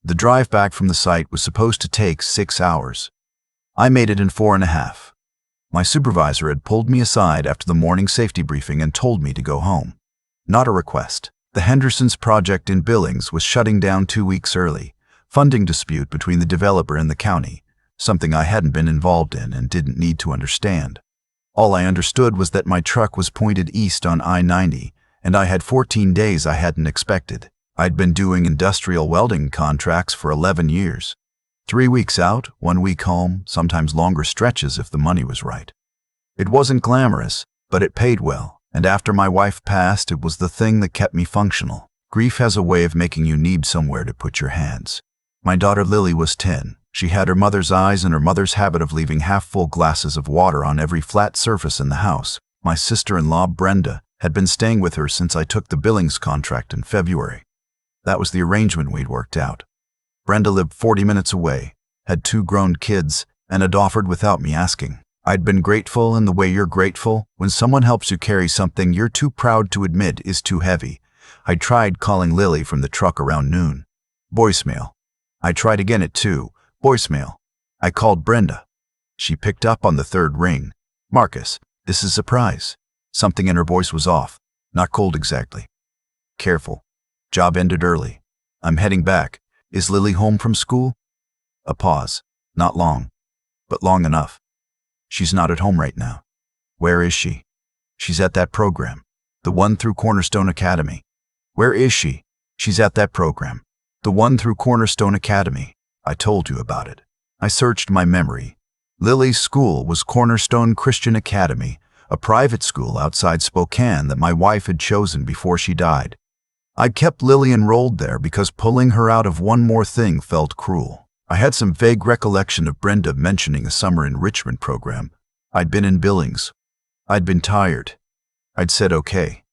The drive back from the site was supposed to take 6 hours. I made it in 4.5. My supervisor had pulled me aside after the morning safety briefing and told me to go home. Not a request. The Henderson's project in Billings was shutting down 2 weeks early. Funding dispute between the developer and the county, something I hadn't been involved in and didn't need to understand. All I understood was that my truck was pointed east on I-90, and I had 14 days I hadn't expected. I'd been doing industrial welding contracts for 11 years. 3 weeks out, 1 week home, sometimes longer stretches if the money was right. It wasn't glamorous, but it paid well, and after my wife passed, it was the thing that kept me functional. Grief has a way of making you need somewhere to put your hands. My daughter Lily was 10. She had her mother's eyes and her mother's habit of leaving half-full glasses of water on every flat surface in the house. My sister-in-law, Brenda, had been staying with her since I took the Billings contract in February. That was the arrangement we'd worked out. Brenda lived 40 minutes away, had 2 grown kids, and had offered without me asking. I'd been grateful in the way you're grateful when someone helps you carry something you're too proud to admit is too heavy. I tried calling Lily from the truck around noon. Voicemail. I tried again at 2. Voicemail. I called Brenda. She picked up on the 3rd ring. Marcus, this is a surprise. Something in her voice was off. Not cold exactly. Careful. Job ended early. I'm heading back. Is Lily home from school? A pause. Not long, but long enough. She's not at home right now. Where is she? She's at that program. The one through Cornerstone Academy. Where is she? She's at that program. The one through Cornerstone Academy. I told you about it. I searched my memory. Lily's school was Cornerstone Christian Academy, a private school outside Spokane that my wife had chosen before she died. I'd kept Lily enrolled there because pulling her out of one more thing felt cruel. I had some vague recollection of Brenda mentioning a summer enrichment program. I'd been in Billings. I'd been tired. I'd said okay.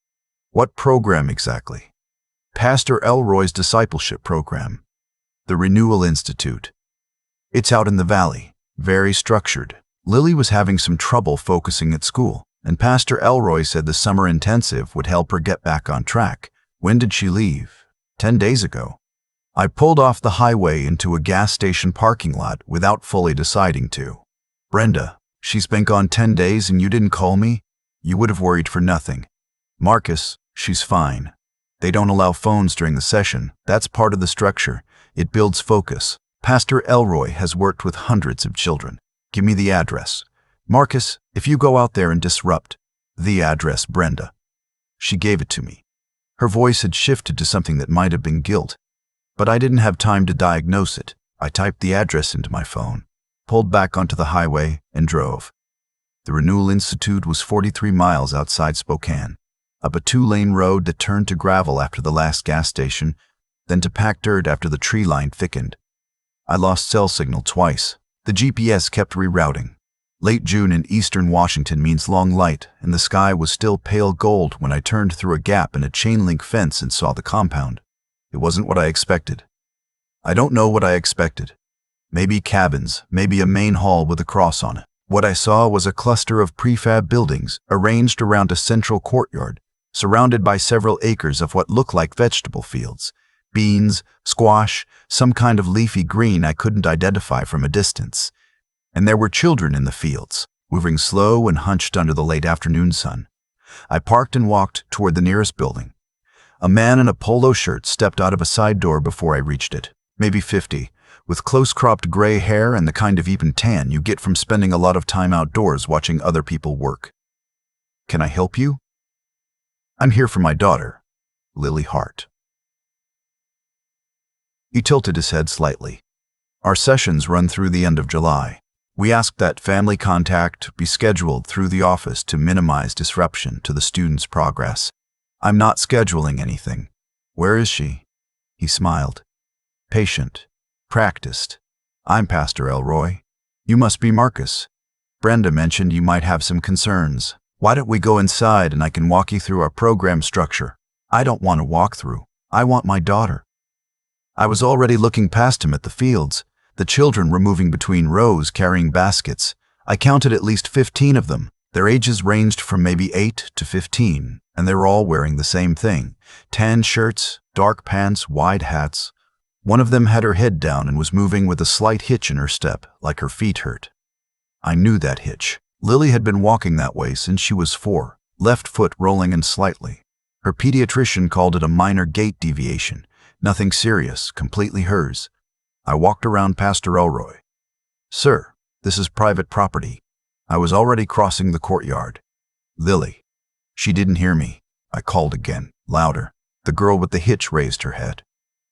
What program exactly? Pastor Ellroy's discipleship program. The Renewal Institute. It's out in the valley, very structured. Lily was having some trouble focusing at school, and Pastor Ellroy said the summer intensive would help her get back on track. When did she leave? 10 days ago. I pulled off the highway into a gas station parking lot without fully deciding to. Brenda, she's been gone 10 days and you didn't call me? You would have worried for nothing. Marcus, she's fine. They don't allow phones during the session. That's part of the structure. It builds focus. Pastor Ellroy has worked with hundreds of children. Give me the address. Marcus, if you go out there and disrupt. The address, Brenda. She gave it to me. Her voice had shifted to something that might have been guilt, but I didn't have time to diagnose it. I typed the address into my phone, pulled back onto the highway, and drove. The Renewal Institute was 43 miles outside Spokane, up a 2-lane road that turned to gravel after the last gas station, then to packed dirt after the tree line thickened. I lost cell signal twice. The GPS kept rerouting. Late June in eastern Washington means long light, and the sky was still pale gold when I turned through a gap in a chain-link fence and saw the compound. It wasn't what I expected. I don't know what I expected. Maybe cabins, maybe a main hall with a cross on it. What I saw was a cluster of prefab buildings arranged around a central courtyard, surrounded by several acres of what looked like vegetable fields. Beans, squash, some kind of leafy green I couldn't identify from a distance. And there were children in the fields, moving slow and hunched under the late afternoon sun. I parked and walked toward the nearest building. A man in a polo shirt stepped out of a side door before I reached it, maybe 50, with close-cropped gray hair and the kind of even tan you get from spending a lot of time outdoors watching other people work. Can I help you? I'm here for my daughter, Lily Hart. He tilted his head slightly. Our sessions run through the end of July. We ask that family contact be scheduled through the office to minimize disruption to the student's progress. I'm not scheduling anything. Where is she? He smiled. Patient. Practiced. I'm Pastor Ellroy. You must be Marcus. Brenda mentioned you might have some concerns. Why don't we go inside and I can walk you through our program structure? I don't want a walkthrough. I want my daughter. I was already looking past him at the fields. The children were moving between rows carrying baskets. I counted at least 15 of them. Their ages ranged from maybe 8 to 15, and they were all wearing the same thing. Tan shirts, dark pants, wide hats. One of them had her head down and was moving with a slight hitch in her step, like her feet hurt. I knew that hitch. Lily had been walking that way since she was 4, left foot rolling in slightly. Her pediatrician called it a minor gait deviation. Nothing serious, completely hers. I walked around Pastor Ellroy. "Sir, this is private property." I was already crossing the courtyard. "Lily." She didn't hear me. I called again, louder. The girl with the hitch raised her head.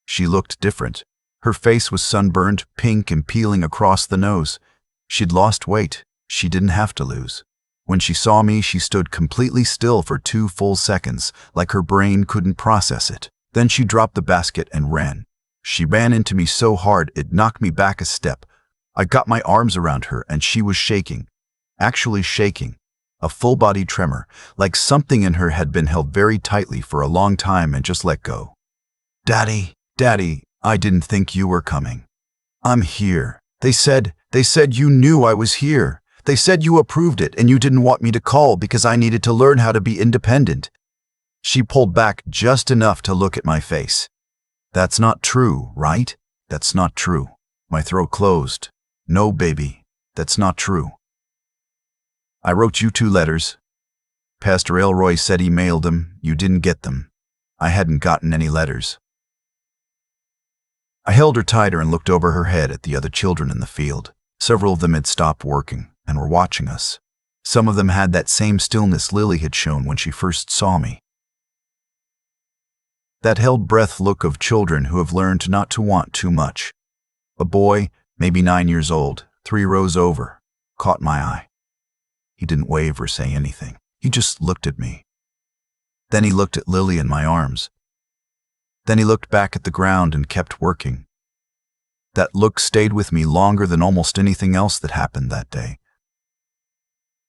She looked different. Her face was sunburned, pink and peeling across the nose. She'd lost weight. She didn't have to lose. When she saw me, she stood completely still for 2 full seconds, like her brain couldn't process it. Then she dropped the basket and ran. She ran into me so hard it knocked me back a step. I got my arms around her and she was shaking. Actually shaking. A full-body tremor, like something in her had been held very tightly for a long time and just let go. "Daddy, Daddy, I didn't think you were coming. I'm here. They said you knew I was here. They said you approved it and you didn't want me to call because I needed to learn how to be independent." She pulled back just enough to look at my face. "That's not true, right? That's not true." My throat closed. "No, baby, that's not true. I wrote you 2 letters. Pastor Ellroy said he mailed them. You didn't get them. I hadn't gotten any letters." I held her tighter and looked over her head at the other children in the field. Several of them had stopped working and were watching us. Some of them had that same stillness Lily had shown when she first saw me. That held breath look of children who have learned not to want too much. A boy, maybe 9 years old, 3 rows over, caught my eye. He didn't wave or say anything. He just looked at me. Then he looked at Lily in my arms. Then he looked back at the ground and kept working. That look stayed with me longer than almost anything else that happened that day.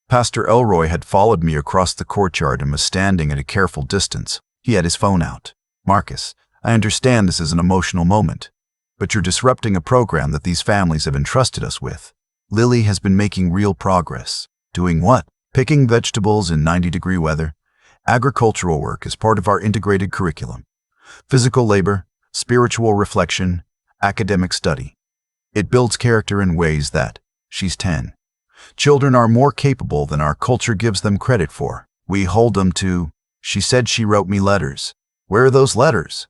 Pastor Ellroy had followed me across the courtyard and was standing at a careful distance. He had his phone out. "Marcus, I understand this is an emotional moment, but you're disrupting a program that these families have entrusted us with. Lily has been making real progress." "Doing what?" "Picking vegetables in 90-degree weather. Agricultural work is part of our integrated curriculum. Physical labor, spiritual reflection, academic study. It builds character in ways that," she's 10, "children are more capable than our culture gives them credit for. We hold them to." She said she wrote me letters. "Where are those letters?"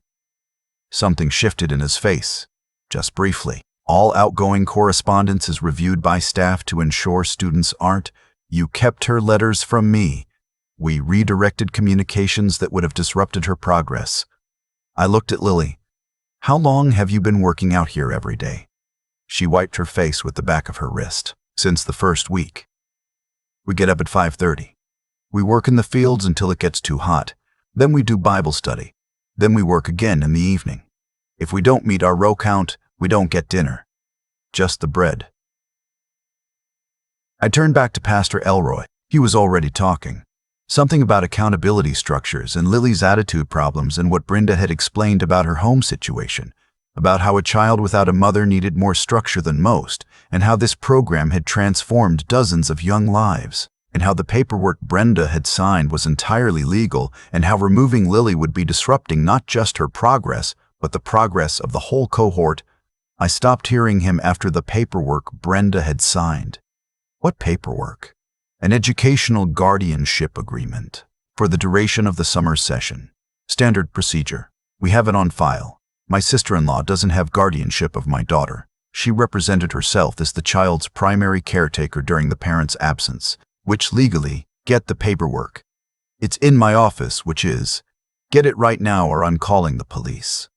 Something shifted in his face, just briefly. "All outgoing correspondence is reviewed by staff to ensure students aren't." "You kept her letters from me." "We redirected communications that would have disrupted her progress." I looked at Lily. "How long have you been working out here every day?" She wiped her face with the back of her wrist. "Since the first week. We get up at 5:30. We work in the fields until it gets too hot. Then we do Bible study. Then we work again in the evening. If we don't meet our row count, we don't get dinner. Just the bread." I turned back to Pastor Ellroy. He was already talking. Something about accountability structures and Lily's attitude problems and what Brenda had explained about her home situation, about how a child without a mother needed more structure than most, and how this program had transformed dozens of young lives, and how the paperwork Brenda had signed was entirely legal, and how removing Lily would be disrupting not just her progress, but the progress of the whole cohort. I stopped hearing him after the paperwork Brenda had signed. What paperwork? An educational guardianship agreement for the duration of the summer session. Standard procedure. We have it on file. My sister-in-law doesn't have guardianship of my daughter. She represented herself as the child's primary caretaker during the parent's absence, which legally, get the paperwork. It's in my office, which is, get it right now or I'm calling the police.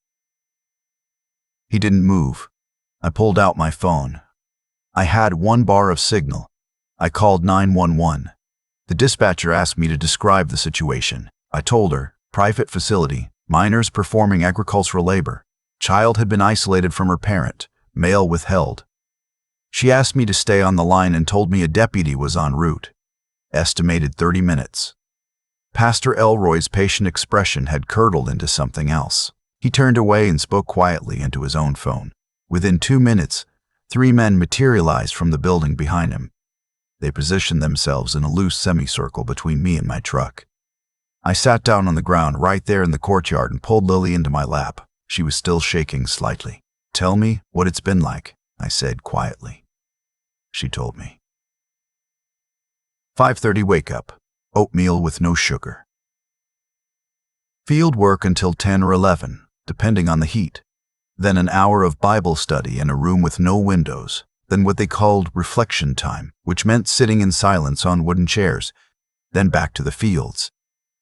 He didn't move. I pulled out my phone. I had 1 bar of signal. I called 911. The dispatcher asked me to describe the situation. I told her, private facility, minors performing agricultural labor. Child had been isolated from her parent, mail withheld. She asked me to stay on the line and told me a deputy was en route. Estimated 30 minutes. Pastor Ellroy's patient expression had curdled into something else. He turned away and spoke quietly into his own phone. Within 2 minutes, 3 men materialized from the building behind him. They positioned themselves in a loose semicircle between me and my truck. I sat down on the ground right there in the courtyard and pulled Lily into my lap. She was still shaking slightly. Tell me what it's been like, I said quietly. She told me. 5:30 wake up, oatmeal with no sugar. Field work until 10 or 11, depending on the heat. Then an hour of Bible study in a room with no windows. Then what they called reflection time, which meant sitting in silence on wooden chairs. Then back to the fields.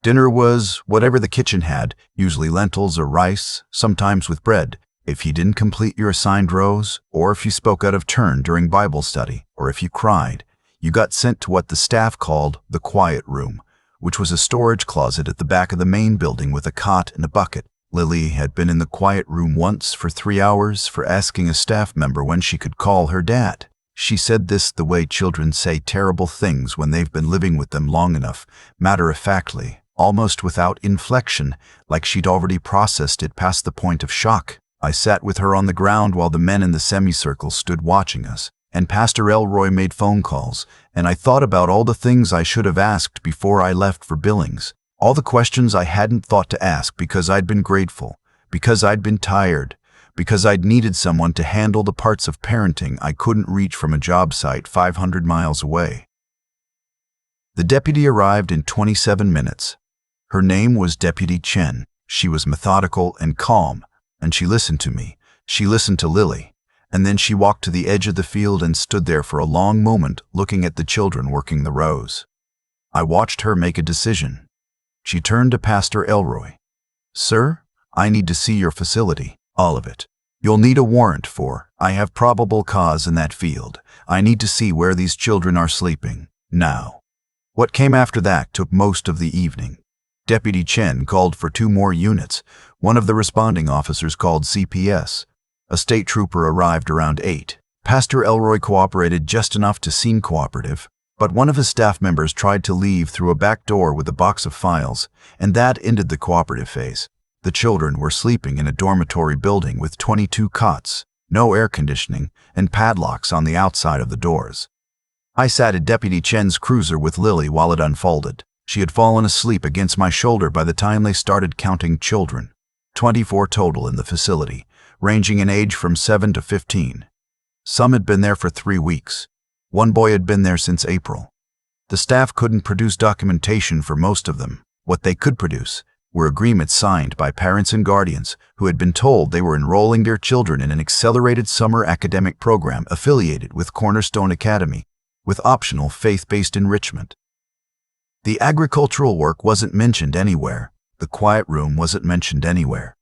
Dinner was whatever the kitchen had, usually lentils or rice, sometimes with bread. If you didn't complete your assigned rows, or if you spoke out of turn during Bible study, or if you cried, you got sent to what the staff called the quiet room, which was a storage closet at the back of the main building with a cot and a bucket. Lily had been in the quiet room once for 3 hours for asking a staff member when she could call her dad. She said this the way children say terrible things when they've been living with them long enough, matter-of-factly, almost without inflection, like she'd already processed it past the point of shock. I sat with her on the ground while the men in the semicircle stood watching us, and Pastor Ellroy made phone calls, and I thought about all the things I should have asked before I left for Billings. All the questions I hadn't thought to ask because I'd been grateful, because I'd been tired, because I'd needed someone to handle the parts of parenting I couldn't reach from a job site 500 miles away. The deputy arrived in 27 minutes. Her name was Deputy Chen. She was methodical and calm, and she listened to me. She listened to Lily, and then she walked to the edge of the field and stood there for a long moment looking at the children working the rows. I watched her make a decision. She turned to Pastor Ellroy. "Sir, I need to see your facility, all of it. You'll need a warrant for, I have probable cause in that field. I need to see where these children are sleeping, now." What came after that took most of the evening. Deputy Chen called for 2 more units. One of the responding officers called CPS. A state trooper arrived around 8. Pastor Ellroy cooperated just enough to seem cooperative, but one of his staff members tried to leave through a back door with a box of files, and that ended the cooperative phase. The children were sleeping in a dormitory building with 22 cots, no air conditioning, and padlocks on the outside of the doors. I sat at Deputy Chen's cruiser with Lily while it unfolded. She had fallen asleep against my shoulder by the time they started counting children. 24 total in the facility, ranging in age from 7 to 15. Some had been there for 3 weeks. One boy had been there since April. The staff couldn't produce documentation for most of them. What they could produce were agreements signed by parents and guardians who had been told they were enrolling their children in an accelerated summer academic program affiliated with Cornerstone Academy, with optional faith-based enrichment. The agricultural work wasn't mentioned anywhere. The quiet room wasn't mentioned anywhere.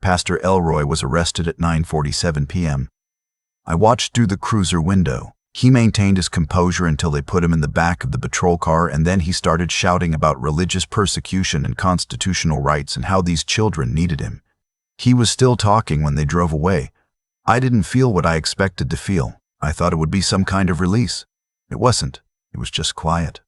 Pastor Ellroy was arrested at 9:47 p.m. I watched through the cruiser window. He maintained his composure until they put him in the back of the patrol car, and then he started shouting about religious persecution and constitutional rights and how these children needed him. He was still talking when they drove away. I didn't feel what I expected to feel. I thought it would be some kind of release. It wasn't. It was just quiet.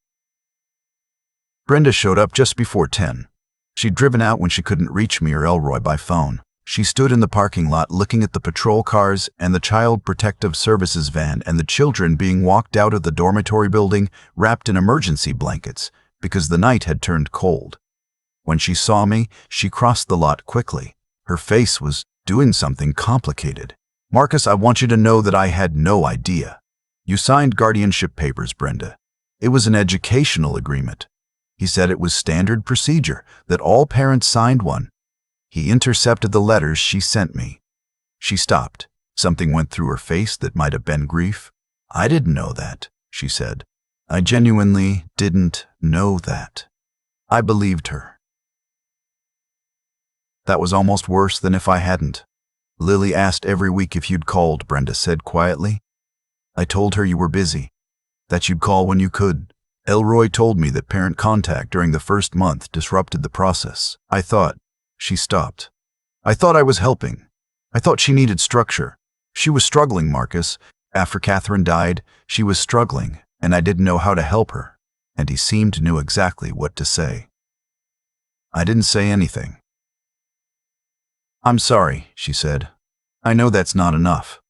Brenda showed up just before 10. She'd driven out when she couldn't reach me or Ellroy by phone. She stood in the parking lot looking at the patrol cars and the Child Protective Services van and the children being walked out of the dormitory building wrapped in emergency blankets because the night had turned cold. When she saw me, she crossed the lot quickly. Her face was doing something complicated. "Marcus, I want you to know that I had no idea. You signed guardianship papers, Brenda. It was an educational agreement." He said it was standard procedure, that all parents signed one. He intercepted the letters she sent me. She stopped. Something went through her face that might have been grief. "I didn't know that," she said. "I genuinely didn't know that." I believed her. That was almost worse than if I hadn't. "Lily asked every week if you'd called," Brenda said quietly. "I told her you were busy, that you'd call when you could. Ellroy told me that parent contact during the first month disrupted the process. I thought," she stopped. "I thought I was helping. I thought she needed structure. She was struggling, Marcus. After Catherine died, she was struggling, and I didn't know how to help her." And he seemed to know exactly what to say. I didn't say anything. "I'm sorry," she said. "I know that's not enough."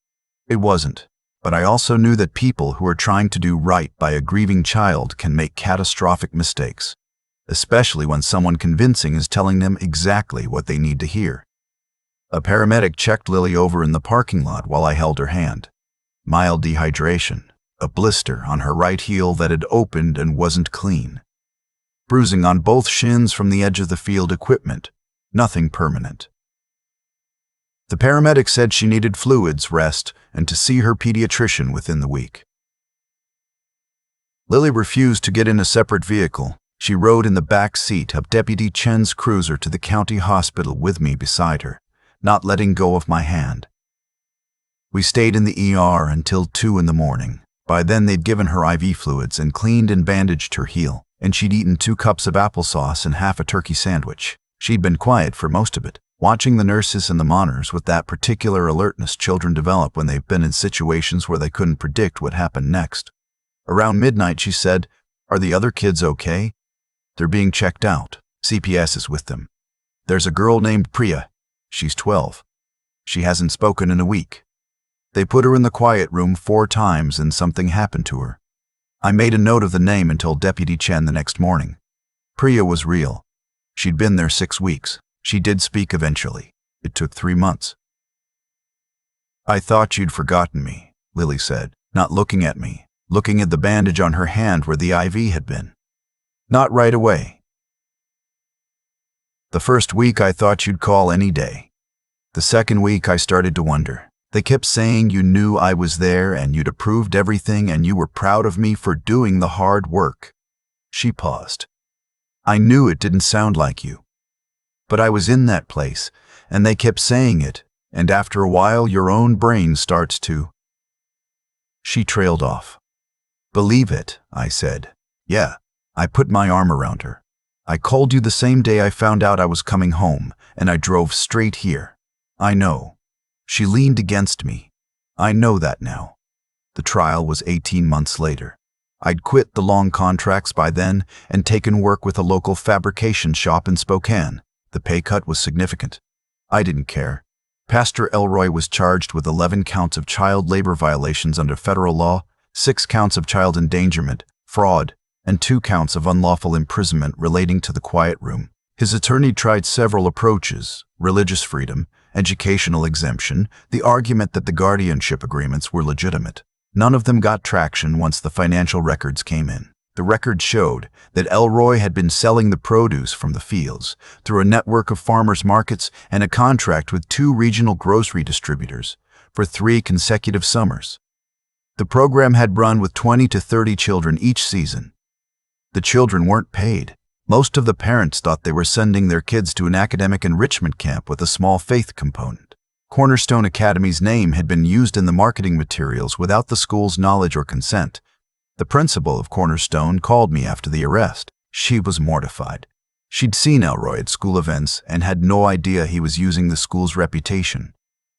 It wasn't. But I also knew that people who are trying to do right by a grieving child can make catastrophic mistakes, especially when someone convincing is telling them exactly what they need to hear. A paramedic checked Lily over in the parking lot while I held her hand. Mild dehydration, a blister on her right heel that had opened and wasn't clean. Bruising on both shins from the edge of the field equipment, nothing permanent. The paramedic said she needed fluids, rest, and to see her pediatrician within the week. Lily refused to get in a separate vehicle. She rode in the back seat of Deputy Chen's cruiser to the county hospital with me beside her, not letting go of my hand. We stayed in the ER until 2 in the morning. By then they'd given her IV fluids and cleaned and bandaged her heel, and she'd eaten 2 cups of applesauce and half a turkey sandwich. She'd been quiet for most of it, watching the nurses and the monitors with that particular alertness children develop when they've been in situations where they couldn't predict what happened next. Around midnight she said, "Are the other kids okay? They're being checked out. CPS is with them. There's a girl named Priya. She's 12. She hasn't spoken in a week. They put her in the quiet room 4 times and something happened to her." I made a note of the name and told Deputy Chen the next morning. Priya was real. She'd been there 6 weeks. She did speak eventually. It took 3 months. "I thought you'd forgotten me," Lily said, not looking at me, looking at the bandage on her hand where the IV had been. "Not right away. The first week I thought you'd call any day. The second week I started to wonder. They kept saying you knew I was there and you'd approved everything and you were proud of me for doing the hard work." She paused. "I knew it didn't sound like you. But I was in that place, and they kept saying it, and after a while your own brain starts to—" She trailed off. "Believe it," I said. "Yeah." I put my arm around her. "I called you the same day I found out I was coming home, and I drove straight here. I know." She leaned against me. "I know that now." The trial was 18 months later. I'd quit the long contracts by then and taken work with a local fabrication shop in Spokane. The pay cut was significant. I didn't care. Pastor Ellroy was charged with 11 counts of child labor violations under federal law, 6 counts of child endangerment, fraud, and 2 counts of unlawful imprisonment relating to the quiet room. His attorney tried several approaches: religious freedom, educational exemption, the argument that the guardianship agreements were legitimate. None of them got traction once the financial records came in. The records showed that Ellroy had been selling the produce from the fields through a network of farmers markets and a contract with 2 regional grocery distributors for 3 consecutive summers. The program had run with 20 to 30 children each season. The children weren't paid. Most of the parents thought they were sending their kids to an academic enrichment camp with a small faith component. Cornerstone Academy's name had been used in the marketing materials without the school's knowledge or consent. The principal of Cornerstone called me after the arrest. She was mortified. She'd seen Ellroy at school events and had no idea he was using the school's reputation.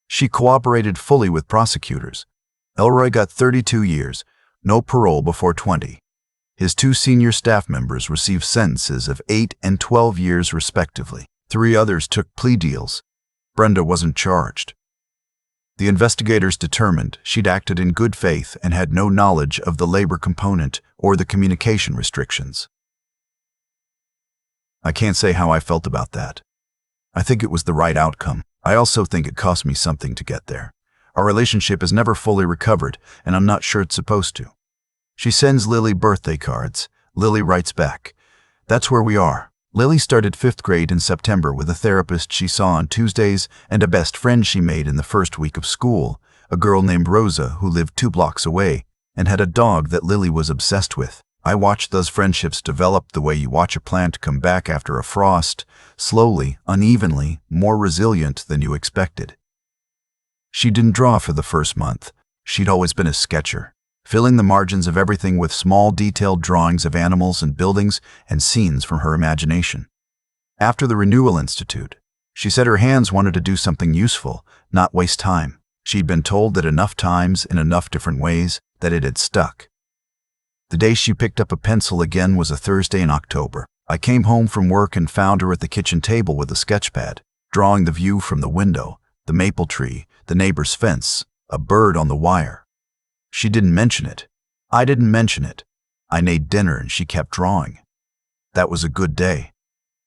She cooperated fully with prosecutors. Ellroy got 32 years, no parole before 20. His 2 senior staff members received sentences of 8 and 12 years respectively. 3 others took plea deals. Brenda wasn't charged. The investigators determined she'd acted in good faith and had no knowledge of the labor component or the communication restrictions. I can't say how I felt about that. I think it was the right outcome. I also think it cost me something to get there. Our relationship has never fully recovered, and I'm not sure it's supposed to. She sends Lily birthday cards. Lily writes back. That's where we are. Lily started 5th grade in September with a therapist she saw on Tuesdays and a best friend she made in the first week of school, a girl named Rosa who lived 2 blocks away and had a dog that Lily was obsessed with. I watched those friendships develop the way you watch a plant come back after a frost, slowly, unevenly, more resilient than you expected. She didn't draw for the first month. She'd always been a sketcher, filling the margins of everything with small detailed drawings of animals and buildings and scenes from her imagination. After the Renewal Institute, she said her hands wanted to do something useful, not waste time. She'd been told that enough times, in enough different ways, that it had stuck. The day she picked up a pencil again was a Thursday in October. I came home from work and found her at the kitchen table with a sketch pad, drawing the view from the window, the maple tree, the neighbor's fence, a bird on the wire. She didn't mention it. I didn't mention it. I made dinner and she kept drawing. That was a good day.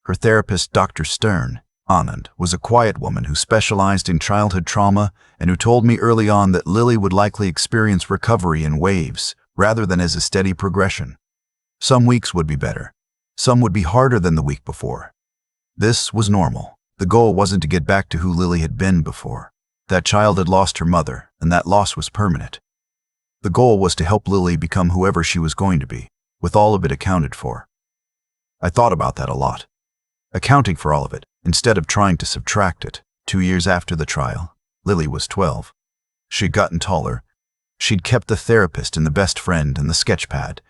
Her therapist, Dr. Stern, Anand was a quiet woman who specialized in childhood trauma and who told me early on that Lily would likely experience recovery in waves rather than as a steady progression. Some weeks would be better. Some would be harder than the week before. This was normal. The goal wasn't to get back to who Lily had been before. That child had lost her mother, and that loss was permanent. The goal was to help Lily become whoever she was going to be, with all of it accounted for. I thought about that a lot. Accounting for all of it, instead of trying to subtract it. 2 years after the trial, Lily was 12. She'd gotten taller. She'd kept the therapist and the best friend and the sketch pad.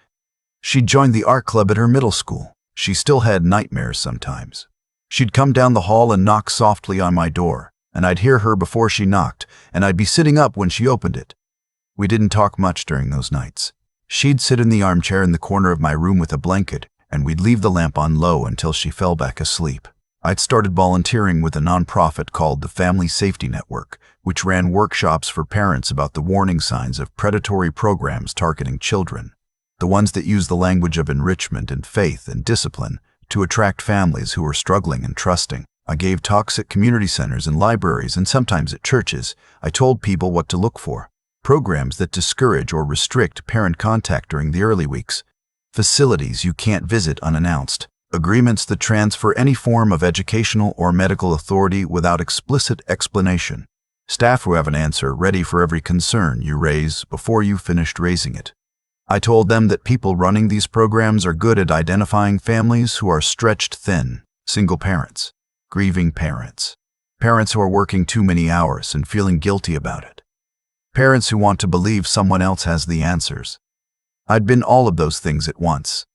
She'd joined the art club at her middle school. She still had nightmares sometimes. She'd come down the hall and knock softly on my door, and I'd hear her before she knocked, and I'd be sitting up when she opened it. We didn't talk much during those nights. She'd sit in the armchair in the corner of my room with a blanket, and we'd leave the lamp on low until she fell back asleep. I'd started volunteering with a nonprofit called the Family Safety Network, which ran workshops for parents about the warning signs of predatory programs targeting children, the ones that use the language of enrichment and faith and discipline to attract families who were struggling and trusting. I gave talks at community centers and libraries and sometimes at churches. I told people what to look for. Programs that discourage or restrict parent contact during the early weeks. Facilities you can't visit unannounced. Agreements that transfer any form of educational or medical authority without explicit explanation. Staff who have an answer ready for every concern you raise before you've finished raising it. I told them that people running these programs are good at identifying families who are stretched thin, single parents, grieving parents, parents who are working too many hours and feeling guilty about it, parents who want to believe someone else has the answers. I'd been all of those things at once.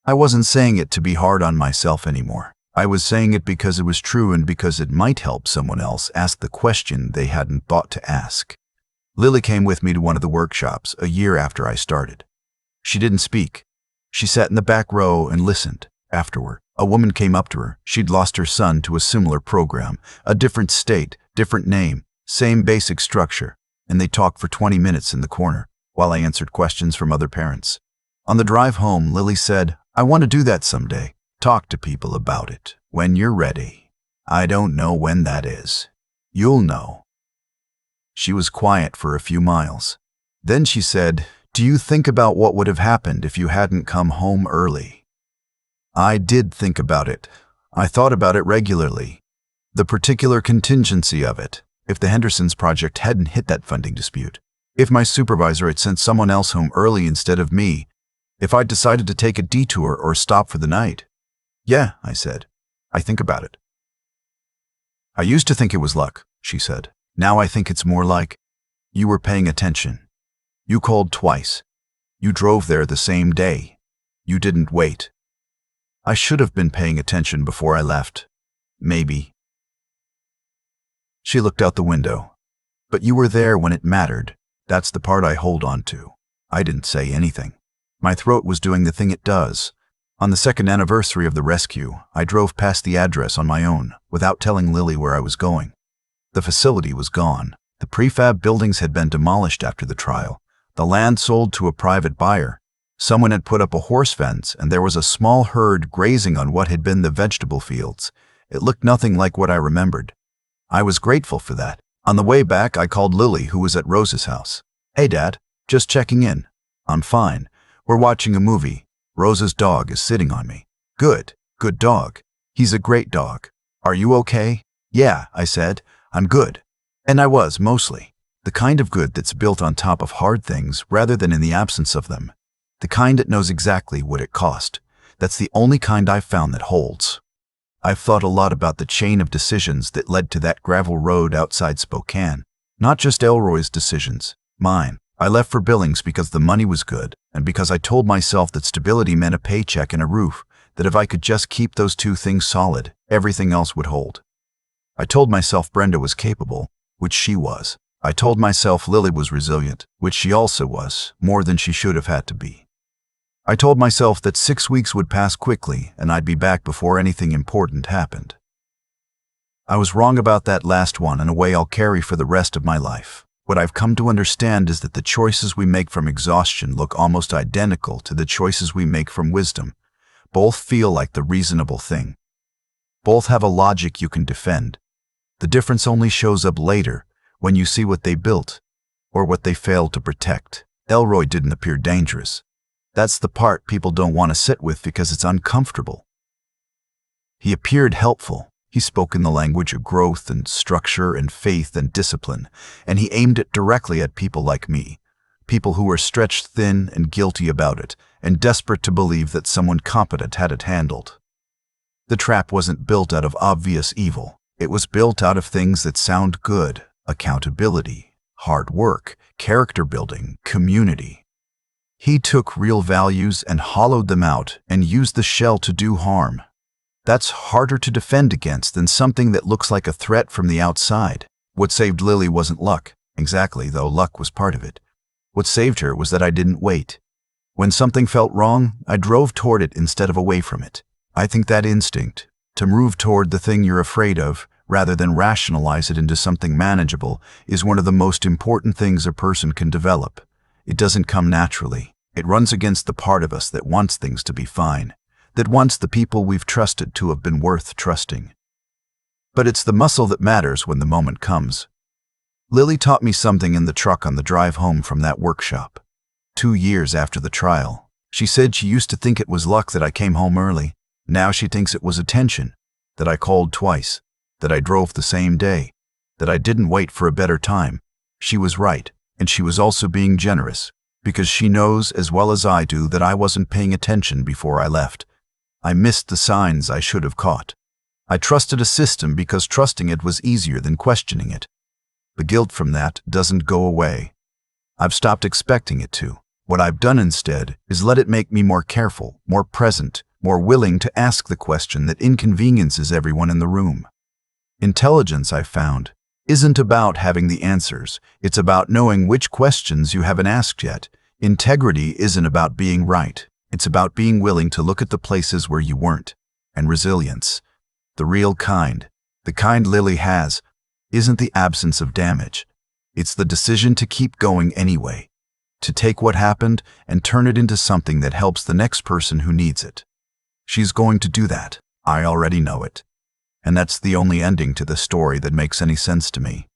I wasn't saying it to be hard on myself anymore. I was saying it because it was true and because it might help someone else ask the question they hadn't thought to ask. Lily came with me to one of the workshops a year after I started. She didn't speak. She sat in the back row and listened. Afterward, a woman came up to her. She'd lost her son to a similar program, a different state, different name, same basic structure, and they talked for 20 minutes in the corner while I answered questions from other parents. On the drive home, Lily said, "I want to do that someday. Talk to people about it when you're ready. I don't know when that is. You'll know." She was quiet for a few miles. Then she said, "Do you think about what would have happened if you hadn't come home early?" I did think about it. I thought about it regularly. The particular contingency of it, if the Hendersons project hadn't hit that funding dispute, if my supervisor had sent someone else home early instead of me, if I'd decided to take a detour or stop for the night. "Yeah," I said. "I think about it." "I used to think it was luck," she said. "Now I think it's more like you were paying attention. You called twice. You drove there the same day. You didn't wait. I should have been paying attention before I left. Maybe." She looked out the window. "But you were there when it mattered. That's the part I hold on to." I didn't say anything. My throat was doing the thing it does. On the second anniversary of the rescue, I drove past the address on my own, without telling Lily where I was going. The facility was gone. The prefab buildings had been demolished after the trial. The land sold to a private buyer. Someone had put up a horse fence, and there was a small herd grazing on what had been the vegetable fields. It looked nothing like what I remembered. I was grateful for that. On the way back, I called Lily, who was at Rose's house. "Hey, Dad, just checking in." "I'm fine. We're watching a movie. Rose's dog is sitting on me." "Good. Good dog. He's a great dog. Are you okay?" "Yeah," I said. "I'm good." And I was, mostly. The kind of good that's built on top of hard things rather than in the absence of them. The kind that knows exactly what it cost. That's the only kind I've found that holds. I've thought a lot about the chain of decisions that led to that gravel road outside Spokane. Not just Ellroy's decisions, mine. I left for Billings because the money was good, and because I told myself that stability meant a paycheck and a roof, that if I could just keep those two things solid, everything else would hold. I told myself Brenda was capable, which she was. I told myself Lily was resilient, which she also was, more than she should have had to be. I told myself that 6 weeks would pass quickly and I'd be back before anything important happened. I was wrong about that last one in a way I'll carry for the rest of my life. What I've come to understand is that the choices we make from exhaustion look almost identical to the choices we make from wisdom. Both feel like the reasonable thing. Both have a logic you can defend. The difference only shows up later, when you see what they built, or what they failed to protect. Ellroy didn't appear dangerous. That's the part people don't want to sit with because it's uncomfortable. He appeared helpful. He spoke in the language of growth and structure and faith and discipline, and he aimed it directly at people like me, people who were stretched thin and guilty about it, and desperate to believe that someone competent had it handled. The trap wasn't built out of obvious evil. It was built out of things that sound good: accountability, hard work, character building, community. He took real values and hollowed them out and used the shell to do harm. That's harder to defend against than something that looks like a threat from the outside. What saved Lily wasn't luck, exactly, though luck was part of it. What saved her was that I didn't wait. When something felt wrong, I drove toward it instead of away from it. I think that instinct, to move toward the thing you're afraid of, rather than rationalize it into something manageable, is one of the most important things a person can develop. It doesn't come naturally. It runs against the part of us that wants things to be fine, that wants the people we've trusted to have been worth trusting. But it's the muscle that matters when the moment comes. Lily taught me something in the truck on the drive home from that workshop. 2 years after the trial, she said she used to think it was luck that I came home early. Now she thinks it was attention, that I called twice, that I drove the same day, that I didn't wait for a better time. She was right, and she was also being generous, because she knows as well as I do that I wasn't paying attention before I left. I missed the signs I should have caught. I trusted a system because trusting it was easier than questioning it. The guilt from that doesn't go away. I've stopped expecting it to. What I've done instead is let it make me more careful, more present, more willing to ask the question that inconveniences everyone in the room. Intelligence, I've found, isn't about having the answers. It's about knowing which questions you haven't asked yet. Integrity isn't about being right. It's about being willing to look at the places where you weren't. And resilience, the real kind, the kind Lily has, isn't the absence of damage. It's the decision to keep going anyway, to take what happened and turn it into something that helps the next person who needs it. She's going to do that. I already know it. And that's the only ending to the story that makes any sense to me.